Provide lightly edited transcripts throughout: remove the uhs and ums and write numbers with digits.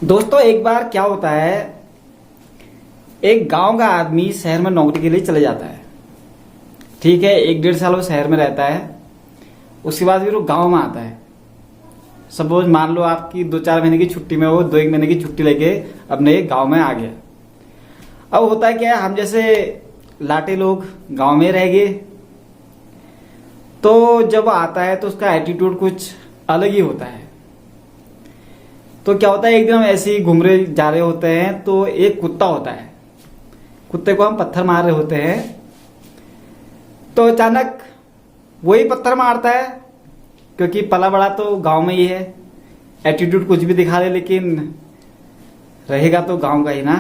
दोस्तों एक बार क्या होता है, एक गांव का आदमी शहर में नौकरी के लिए चले जाता है। ठीक है, 1-1.5 साल वो शहर में रहता है। उसके बाद फिर वो गांव में आता है। सपोज मान लो आपकी 2-4 महीने की छुट्टी में वो 2-1 महीने की छुट्टी लेके अपने गांव में आ गया। अब होता है क्या है, हम जैसे लाटे लोग गांव में रह गए, तो जब आता है तो उसका एटीट्यूड कुछ अलग ही होता है। तो क्या होता है, एक दिन हम ऐसे ही घूम रहे जा रहे होते हैं तो एक कुत्ता होता है। कुत्ते को हम पत्थर मार रहे होते हैं तो अचानक वही पत्थर मारता है, क्योंकि पला बड़ा तो गांव में ही है। एटीट्यूड कुछ भी दिखा दे लेकिन रहेगा तो गांव का ही ना।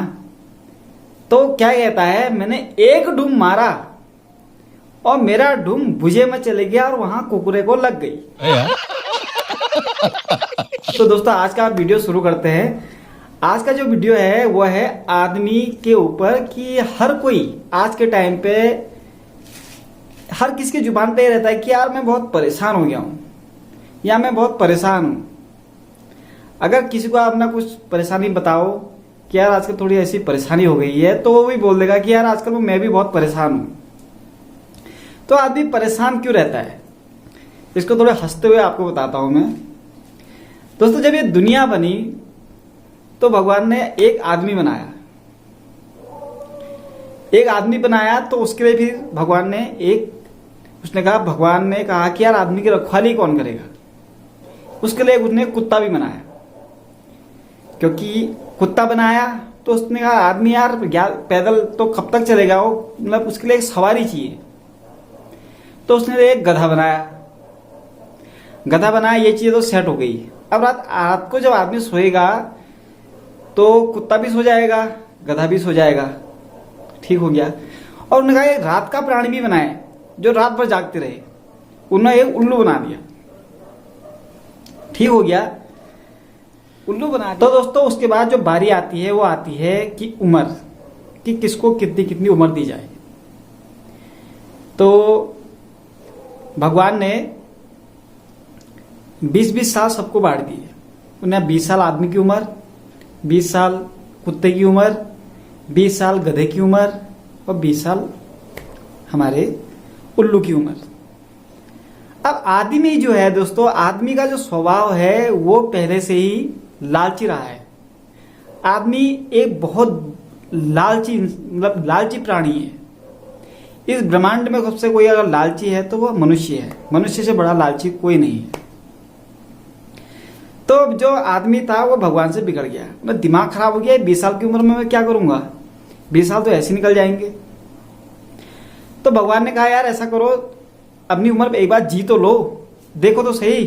तो क्या कहता है, मैंने एक डूम मारा और मेरा डूम भुजे में चले गया और वहां कुकुरे को लग गई। तो दोस्तों आज का वीडियो शुरू करते हैं। आज का जो वीडियो है वो है आदमी के ऊपर कि हर कोई आज के टाइम पे हर किसी की जुबान पे रहता है कि यार मैं बहुत परेशान हो गया हूं या मैं बहुत परेशान हूं। अगर किसी को अपना कुछ परेशानी बताओ कि यार आजकल थोड़ी ऐसी परेशानी हो गई है, तो वो भी बोल देगा कि यार आजकल मैं भी बहुत परेशान हूं। तो आदमी परेशान क्यों रहता है, इसको थोड़े हंसते हुए आपको बताता हूं मैं। दोस्तों जब ये दुनिया बनी तो भगवान ने एक आदमी बनाया। एक आदमी बनाया तो उसके लिए फिर भगवान ने भगवान ने कहा कि यार आदमी की रखवाली कौन करेगा। उसके लिए उसने कुत्ता भी बनाया, क्योंकि कुत्ता बनाया तो उसने कहा आदमी यार पैदल तो कब तक चलेगा, वो मतलब उसके लिए एक सवारी चाहिए। तो उसने एक गधा बनाया। ये चीज तो सेट हो गई। अब रात को जब आदमी सोएगा तो कुत्ता भी सो जाएगा, गधा भी सो जाएगा। ठीक हो गया। और उन्होंने कहा रात का प्राणी भी बनाए जो रात भर जागते रहे। उन्होंने एक उल्लू बना दिया। ठीक हो गया, उल्लू बना दिया। तो दोस्तों उसके बाद जो बारी आती है वो आती है कि उम्र, कि किसको कितनी कितनी उम्र दी जाए। तो भगवान ने 20-20 साल सबको बांट दिए। उन्हें 20 साल आदमी की उम्र, 20 साल कुत्ते की उम्र, 20 साल गधे की उम्र और 20 साल हमारे उल्लू की उम्र। अब आदमी जो है दोस्तों, आदमी का जो स्वभाव है वो पहले से ही लालची रहा है। आदमी एक बहुत लालची प्राणी है। इस ब्रह्मांड में सबसे कोई अगर लालची है तो वो मनुष्य है। मनुष्य से बड़ा लालची कोई नहीं है। तो जो आदमी था वो भगवान से बिगड़ गया। मतलब दिमाग खराब हो गया, 20 साल की उम्र में मैं क्या करूंगा, 20 साल तो ऐसे निकल जाएंगे। तो भगवान ने कहा यार ऐसा करो, अपनी उम्र एक बार जी तो लो, देखो तो सही।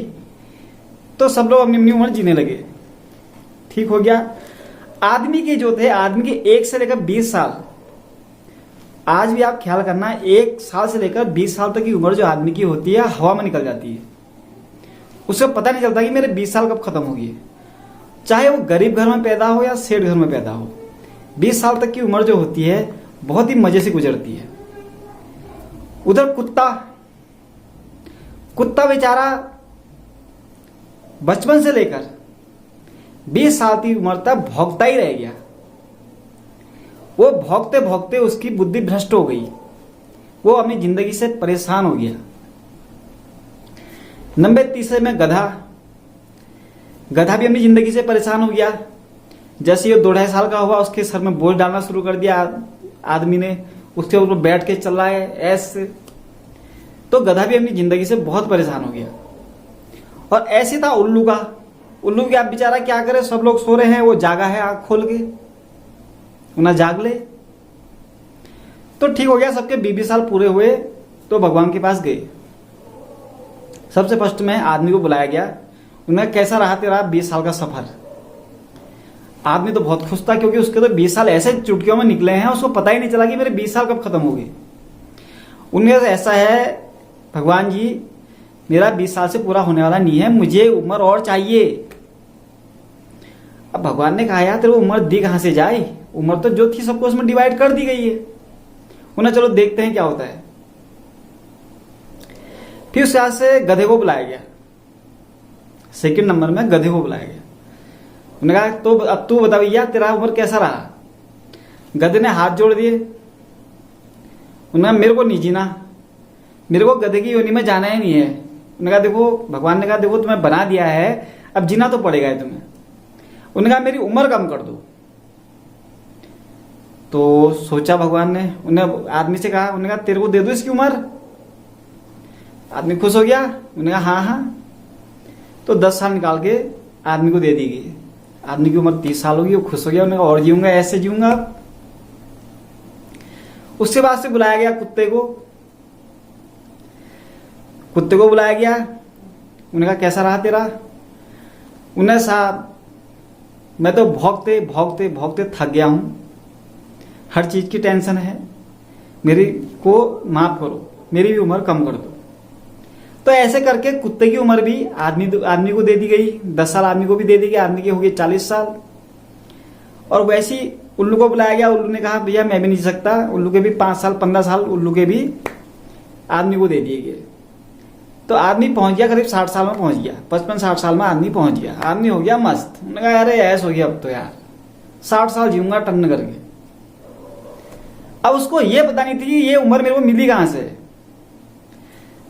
तो सब लोग अपनी अपनी उम्र जीने लगे। ठीक हो गया। आदमी के जो थे, आदमी के 1 से लेकर 20 साल, आज भी आप ख्याल करना, 1 साल से लेकर 20 साल तक की उम्र जो आदमी की होती है हवा में निकल जाती है। उसे पता नहीं चलता कि मेरे 20 साल कब खत्म हो गए। चाहे वो गरीब घर में पैदा हो या सेठ घर में पैदा हो, 20 साल तक की उम्र जो होती है बहुत ही मजे से गुजरती है। उधर कुत्ता बेचारा बचपन से लेकर 20 साल की उम्र तक भौंकता ही रह गया। वो भौंकते भौंकते उसकी बुद्धि भ्रष्ट हो गई। वो अपनी जिंदगी से परेशान हो गया। नंबर 3 में गधा भी अपनी जिंदगी से परेशान हो गया। जैसे ये 2-2.5 साल का हुआ, उसके सर में बोझ डालना शुरू कर दिया आदमी ने। उसके ऊपर बैठ के चल रहा है ऐसे। तो गधा भी अपनी जिंदगी से बहुत परेशान हो गया। और ऐसे था उल्लू का। उल्लू क्या बेचारा क्या करे, सब लोग सो रहे हैं, वो जागा है आंख खोल के, उन्हें जाग ले। तो ठीक हो गया, सबके 20 साल पूरे हुए तो भगवान के पास गए। सबसे फर्स्ट में आदमी को बुलाया गया। उन्हें कैसा रहा तेरा 20 साल का सफर। आदमी तो बहुत खुश था, क्योंकि उसके तो 20 साल ऐसे चुटकियों में निकले हैं, उसको पता ही नहीं चला कि मेरे 20 साल कब खत्म हो गए। उनमें ऐसा है, भगवान जी मेरा 20 साल से पूरा होने वाला नहीं है, मुझे उम्र और चाहिए। अब भगवान ने कहा यार तेरे को उम्र दी कहां से जाए, उम्र तो जो थी सबको उसमें डिवाइड कर दी गई है। उन्हें चलो देखते हैं क्या होता है। फिर उसके बाद से गधे को बुलाया गया। सेकंड नंबर में गधे को बुलाया गया। उन्होंने कहा तो अब तू बता भैया तेरा उम्र कैसा रहा। गधे ने हाथ जोड़ दिए। उन्होंने मेरे को नहीं जीना, मेरे को गधे की योनि में जाना ही नहीं है। उन्होंने कहा देखो, भगवान ने कहा देखो तुम्हें बना दिया है, अब जीना तो पड़ेगा है तुम्हें। उन्होंने कहा मेरी उम्र कम कर दो। तो सोचा भगवान ने, उन्हें आदमी से कहा, उन्होंने कहा तेरे को दे दो इसकी उम्र। आदमी खुश हो गया। उन्होंने कहा हाँ हाँ। तो 10 साल निकाल के आदमी को दे दी गई। आदमी की उम्र 30 साल होगी, वो खुश हो गया। उन्होंने कहा और जीऊंगा, ऐसे जीऊंगा। उसके बाद से बुलाया गया कुत्ते को। कुत्ते को बुलाया गया। उन्होंने कहा कैसा रहा तेरा। उन्हें साहब मैं तो भौंकते भौंकते भौंकते थक गया हूं, हर चीज की टेंशन है, मेरी को माफ करो, मेरी भी उम्र कम कर दो। तो ऐसे करके कुत्ते की उम्र भी आदमी को दे दी गई। 10 साल आदमी को भी दे दी गई। आदमी की हो गई 40 साल। और वैसे ही उल्लू को बुलाया गया। उल्लू ने कहा भैया मैं भी नहीं जी सकता। उल्लू के भी 5 साल 15 साल उल्लू के भी आदमी को दे दिए गए। तो आदमी पहुंच गया करीब 60 साल में पहुंच गया, 55-60 साल में आदमी पहुंच गया। आदमी हो गया मस्त। उन्होंने कहा अरे ऐस हो गया अब तो यार, 60 साल जीऊंगा टन करके। अब उसको ये पता नहीं थी कि ये उम्र मेरे को मिली कहां से।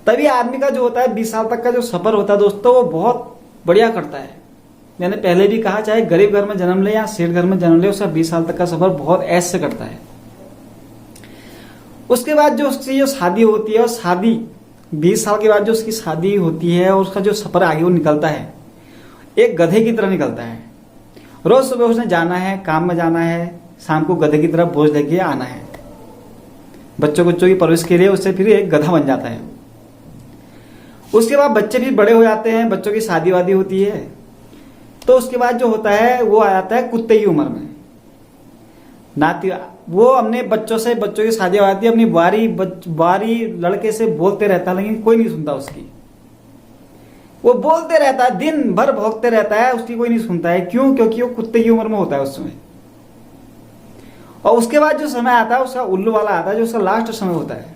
तभी आदमी का जो होता है 20 साल तक का जो सफर होता है दोस्तों, वो बहुत बढ़िया करता है। मैंने पहले भी कहा, चाहे गरीब घर में जन्म ले या सेठ घर में जन्म ले, उसका 20 साल तक का सफर बहुत ऐश से करता है। उसके बाद जो उसकी जो शादी होती है, और शादी 20 साल के बाद जो उसकी शादी होती है और उसका जो सफर आगे वो निकलता है, एक गधे की तरह निकलता है। रोज सुबह उसने जाना है, काम में जाना है, शाम को गधे की तरह बोझ लेके आना है। बच्चों की परवरिश के लिए उससे फिर एक गधा बन जाता है। उसके बाद बच्चे भी बड़े हो जाते हैं, बच्चों की शादी वादी होती है। तो उसके बाद जो होता है वो आ जाता है कुत्ते की उम्र में। नाती वो अपने बच्चों की शादी हो जाती है, अपनी बारी लड़के से बोलते रहता है, लेकिन कोई नहीं सुनता उसकी। वो बोलते रहता है, दिन भर भौंकते रहता है, उसकी कोई नहीं सुनता है। क्यों? क्योंकि वो कुत्ते की उम्र में होता है उस समय। और उसके बाद जो समय आता है उसका उल्लू वाला आता है, जो उसका लास्ट समय होता है,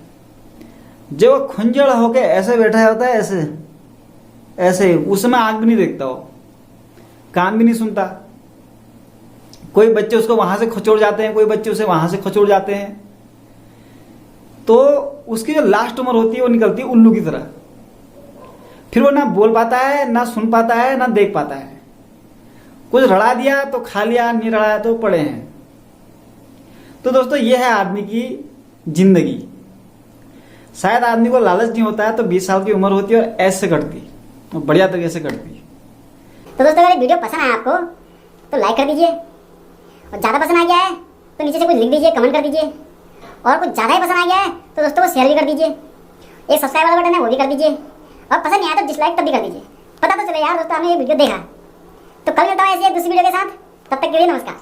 जो वो खुंजड़ होके ऐसे बैठा होता है, ऐसे ऐसे। उसमें आंख भी नहीं देखता, वो कान भी नहीं सुनता। कोई बच्चे उसको वहां से खचोड़ जाते हैं, कोई बच्चे उसे वहां से खचोड़ जाते हैं। तो उसकी जो लास्ट उम्र होती है वो निकलती है उल्लू की तरह। फिर वो ना बोल पाता है, ना सुन पाता है, ना देख पाता है। कुछ रड़ा दिया तो खा लिया, नहीं रड़ाया तो पड़े हैं। तो दोस्तों ये है आदमी की जिंदगी। शायद आदमी को लालच नहीं होता है तो 20 साल की उम्र होती है और ऐसे कटती, और बढ़िया तरीके से कटती। तो दोस्तों अगर वीडियो पसंद आया आपको तो लाइक कर दीजिए, और ज़्यादा पसंद आ गया है तो नीचे से कुछ लिख दीजिए, कमेंट कर दीजिए, और कुछ ज़्यादा ही पसंद आ गया है तो दोस्तों को शेयर भी कर दीजिए। एक सब्सक्राइब वाला बटन है वो भी कर दीजिए, और पसंद नहीं आया तो डिसलाइक तब भी कर दीजिए। पता तो चले यार दोस्तों आपने ये वीडियो देखा। तो कल मिलता हूँ ऐसी एक दूसरी वीडियो के साथ, तब तक के लिए नमस्कार।